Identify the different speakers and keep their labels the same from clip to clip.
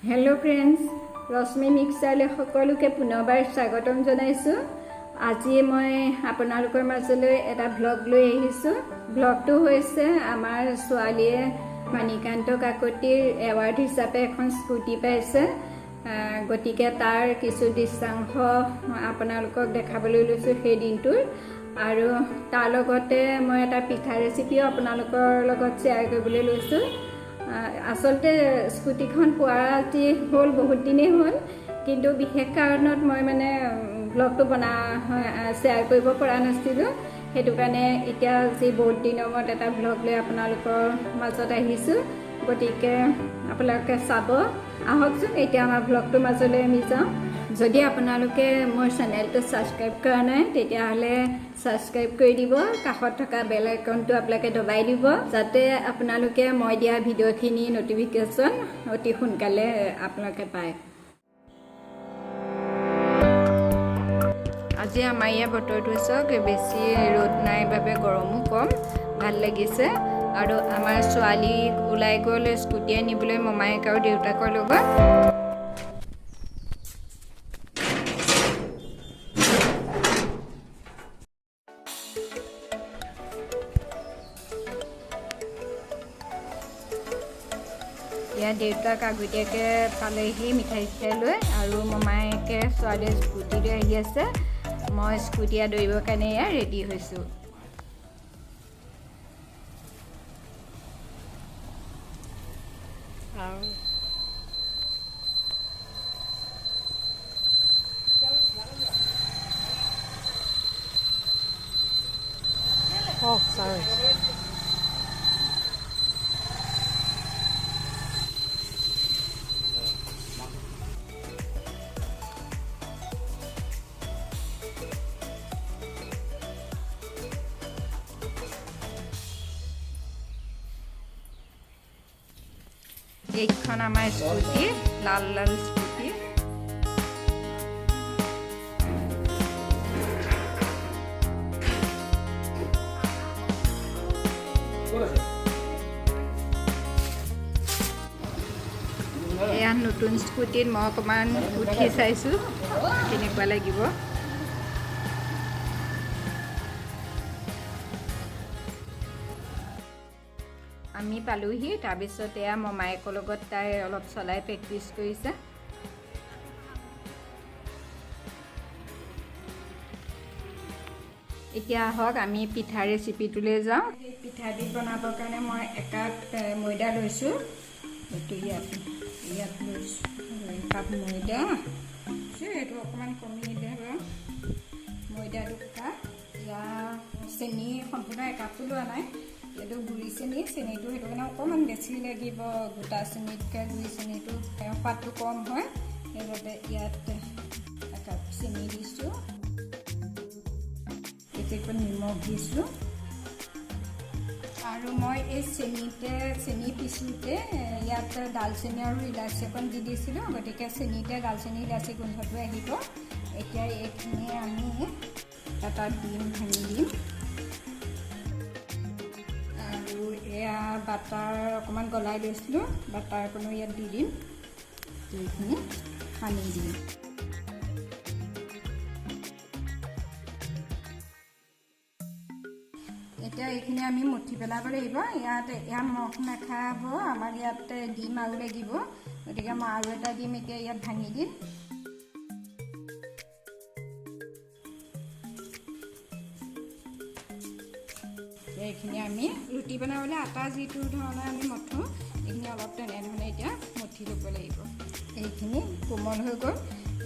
Speaker 1: Hello friends रश्मि मिक्सारले सकलोके पुनर्बार स्वागतम जनाइछु। আজি মই আপোনালোকৰ মাজলৈ এটা ব্লগ লৈ আহিছো। ব্লগটো হৈছে আমাৰ ছোৱালীয়ে মানিকান্ত কাকতিৰ এৱাৰ্ড হিচাপে এখন স্কুটি পাইছে, গতিকে তাৰ কিছু দৃশ্যাংশ আপোনালোকক দেখাবলৈ লৈছো সেই দিনটোৰ। আৰু তাৰ লগতে মই এটা পিঠা ৰেচিপিও আপোনালোকৰ লগত শ্বেয়াৰ কৰিবলৈ লৈছো। আসলতে স্কুটিখন পোৱা আজি হ'ল বহুত দিনেই হ'ল, কিন্তু বিশেষ কাৰণত মই মানে ব্লগটো শ্বেয়াৰ কৰিব পৰা নাছিলোঁ। সেইটো কাৰণে এতিয়া আজি বহুত দিনৰ মূৰত এটা ব্লগ লৈ আপোনালোকৰ মাজত আহিছোঁ। গতিকে আপোনালোকে চাব আহকচোন। এতিয়া আমাৰ ব্লগটোৰ মাজলৈ আমি যাওঁ। যদি আপোনালোকে মোৰ চেনেলটো ছাবস্ক্ৰাইব কৰা নাই তেতিয়াহ'লে ছাবস্ক্ৰাইব কৰি দিব, কাষত থকা বেল আইকনটো আপোনালোকে দবাই দিব, যাতে আপোনালোকে মই দিয়া ভিডিঅ'খিনি নটিফিকেশ্যন অতি সোনকালে আপোনালোকে পায়। আজি আমাৰ ইয়াৰ বতৰটো চাওক, বেছি ৰ'দ নাই বাবে গৰমো কম, ভাল লাগিছে। আৰু আমাৰ ছোৱালীক ওলাই গ'ল স্কুটি আনিবলৈ মমায়েক আৰু দেউতাকৰ লগত। ইয়াৰ দেউতাক আগতীয়াকৈ পালেহি মিঠাই চিঠাই লৈ, আৰু মমায়েকে ছোৱালীয়ে স্কুটি লৈ আহি আছে। মই স্কুটি দৌৰিবৰ কাৰণে এয়া ৰেডি হৈছোঁ।
Speaker 2: Oh, sorry.
Speaker 1: এইখন আমাৰ স্কুটি, লাল লাল স্কুটি। এয়া নতুন স্কুটিত মই অকণমান উঠি চাইছোঁ কেনেকুৱা লাগিব। আমি পালোহি। তাৰপিছত এয়া মমায়েকৰ লগত তাই অলপ চলাই প্ৰেক্টিছ কৰিছে। এতিয়া আহক আমি পিঠা ৰেচিপিটোলৈ যাওঁ। এই পিঠাবিধ বনাবৰ কাৰণে মই একাপ ময়দা লৈছোঁ। এইটো ইয়াত লৈছোঁ একাপ ময়দা। এইটো অকণমান কমি দিলে বাৰু। ময়দা 2 কাপ। ইয়াৰ চেনি সম্পূৰ্ণ একাপটো লোৱা নাই, এইটো গুড়ি চেনিটো সেইটো কাৰণে অকণমান বেছি লাগিব। গোটা চেনিতকৈ গুড়ি চেনিটো সোৱাদটো কম হয়, সেইবাবে ইয়াত একাপ চেনি দিছোঁ। কেতিয়াবা নিমখ দিছোঁ। আৰু মই এই চেনি পিছোঁতে ইয়াত ডালচেনি আৰু ইলাচি অকণ দি দিছিলোঁ, গতিকে চেনিতে ডালচেনি ইলাচি গোন্ধটো আহিব। এতিয়া এইখিনি আমি এটা ডিম ভাঙি দিম। আৰু এয়া বাটাৰ অকণমান গলাই লৈছিলোঁ, বাটাৰ অকণো ইয়াত দি দিম। এইখিনি সানি দিম। এতিয়া এইখিনি আমি মঠি পেলাব লাগিব। ইয়াত মখ নাখাব, আমাৰ ইয়াত ডিম আৰু লাগিব, গতিকে মই আৰু এটা ডিম এতিয়া ইয়াত ভাঙি দিম। এইখিনি আমি ৰুটি বনাবলৈ আটা যিটো ধৰণৰ আমি মঠো, এইখিনি অলপ তেনেধৰণে এতিয়া মঠি ল'ব লাগিব। এইখিনি কোমল হৈ গ'ল।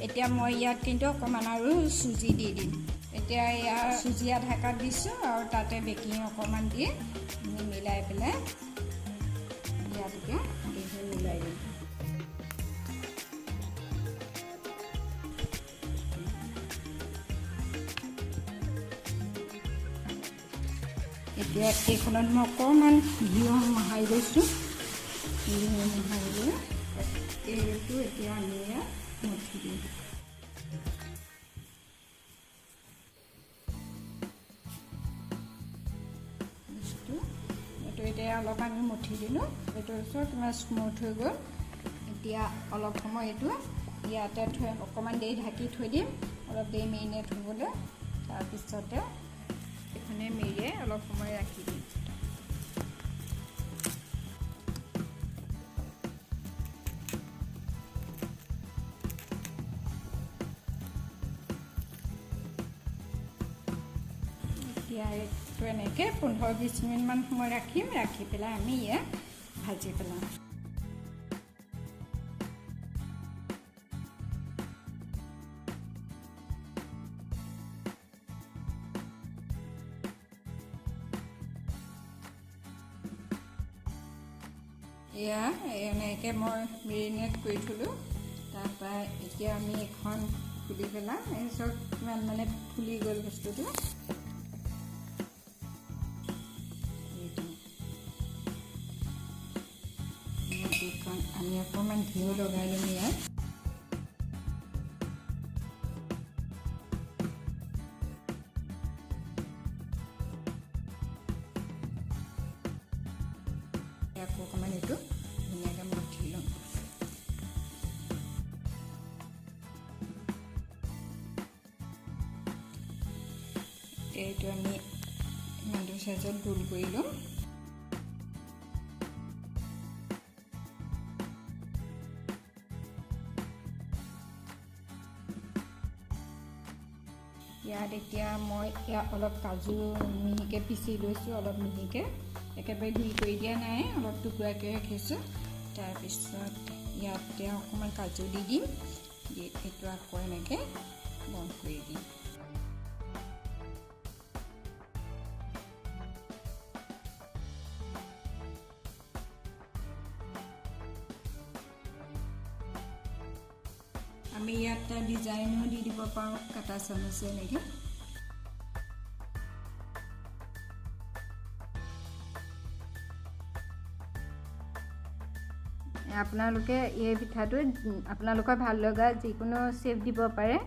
Speaker 1: এতিয়া মই ইয়াত কিন্তু অকণমান আৰু চুজি দি দিম। এতিয়া ইয়াৰ চুজি আধা কাপ দিছোঁ, আৰু তাতে বেকিং অকণমান দি মিলাই পেলাই ইয়াত এতিয়া এইখিনি মিলাই দিম। এতিয়া এইখনত মই অকণমান ঘিউ মোহাৰি লৈছোঁ। ঘিউ মোহাৰি লৈ এইটো এতিয়া আমি ইয়াত মঠি দিম। এইটো এতিয়া অলপ আমি মঠি দিলোঁ। এইটো চব তোমাৰ স্মুথ হৈ গ'ল। এতিয়া অলপ সময় এইটো ইয়াতে থৈ অকণমান দেৰি ঢাকি থৈ দিম অলপ দেৰি মেৰিনেট হ'বলৈ তাৰপিছতে এইখনে মেৰিয়াই অলপ সময় ৰাখি দিম এতিয়া এইটো এনেকৈ 15-20 মিনিটমান সময় ৰাখিম ৰাখি পেলাই আমি ইয়াক ভাজি পেলাম এয়া এনেকৈ মই মেৰিনেট কৰি থলোঁ তাৰপৰা এতিয়া আমি এখন খুলি পেলাম এই চব কিমান মানে ফুলি গ'ল বস্তুটো আমি অকণমান ঘিউ লগাই ল'ম ইয়াত আকৌ অকণমান এইটো ধুনীয়াকৈ মঠি ল'ম এইটো আমি ইমানটো চাইজত গোল কৰি ল'ম ইয়াত এতিয়া মই অলপ কাজু মিহিকৈ পিচি লৈছোঁ অলপ মিহিকৈ একেবাৰে গুড়ি কৰি দিয়া নাই অলপ টুকুৰাকৈ ৰাখিছোঁ তাৰপিছত ইয়াতে অকণমান কাজু দি দিম দি এইটো আকৌ এনেকৈ বন্ধ কৰি দিম আমি ইয়াত ডিজাইনো দি দিব পাৰোঁ কাটা চামুচে এনেকৈ আপোনালোকে এই পিঠাটো আপোনালোকৰ ভাল লগা যিকোনো শ্বেপ দিব পাৰে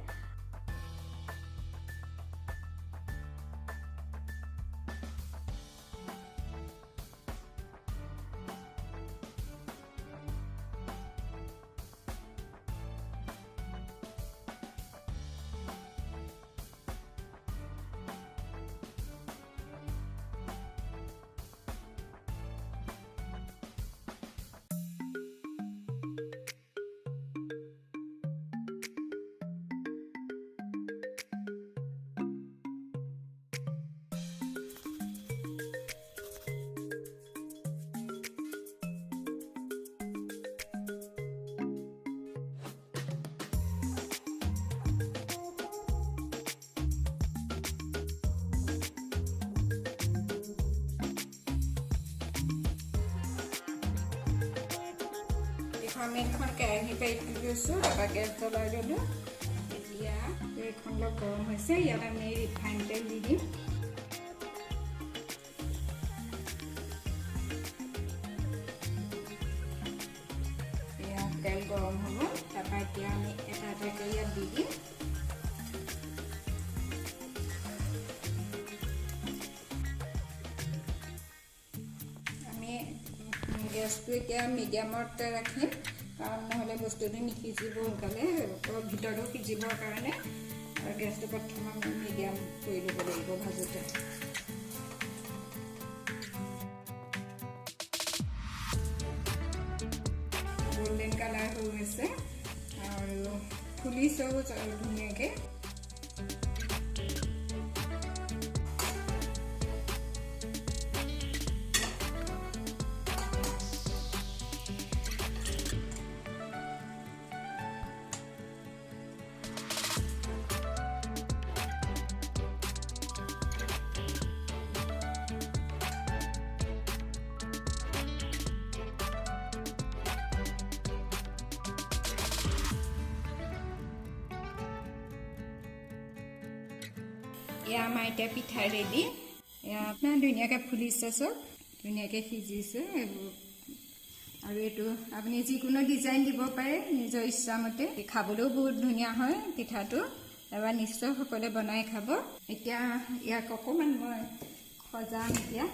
Speaker 1: আমি এখন কেৰাহী পাৰি লৈছোঁ তাৰপৰা গেছ জ্বলাই ল'লোঁ এতিয়া এইখন অলপ গৰম হৈছে ইয়াত আমি ৰিফাইন তেল দি দিম ইয়াত তেল গৰম হ'ব তাৰপৰা এতিয়া আমি এটা এটাকৈ ইয়াত দি দিম আমি গেছটো এতিয়া মিডিয়ামতে ৰাখিম কাৰণ নহ'লে বস্তুটো নিসিজিব সোনকালে অলপ ভিতৰতো সিজিবৰ কাৰণে আৰু গেছটো প্ৰথম আমি মিডিয়াম কৰি ল'ব লাগিব ভাজোঁতে গোল্ডেন কালাৰ হৈ গৈছে আৰু ফুলিছেও ধুনীয়াকৈ এয়া আমাৰ এতিয়া পিঠা ৰেডি আপোনাৰ ধুনীয়াকৈ ফুলিছে চব ধুনীয়াকৈ সিজিছে এইবোৰ আৰু এইটো আপুনি যিকোনো ডিজাইন দিব পাৰে নিজৰ ইচ্ছামতে খাবলৈও বহুত ধুনীয়া হয় পিঠাটো এবাৰ নিশ্চয় সকলোৱে বনাই খাব এতিয়া ইয়াক অকণমান মই সজাম এতিয়া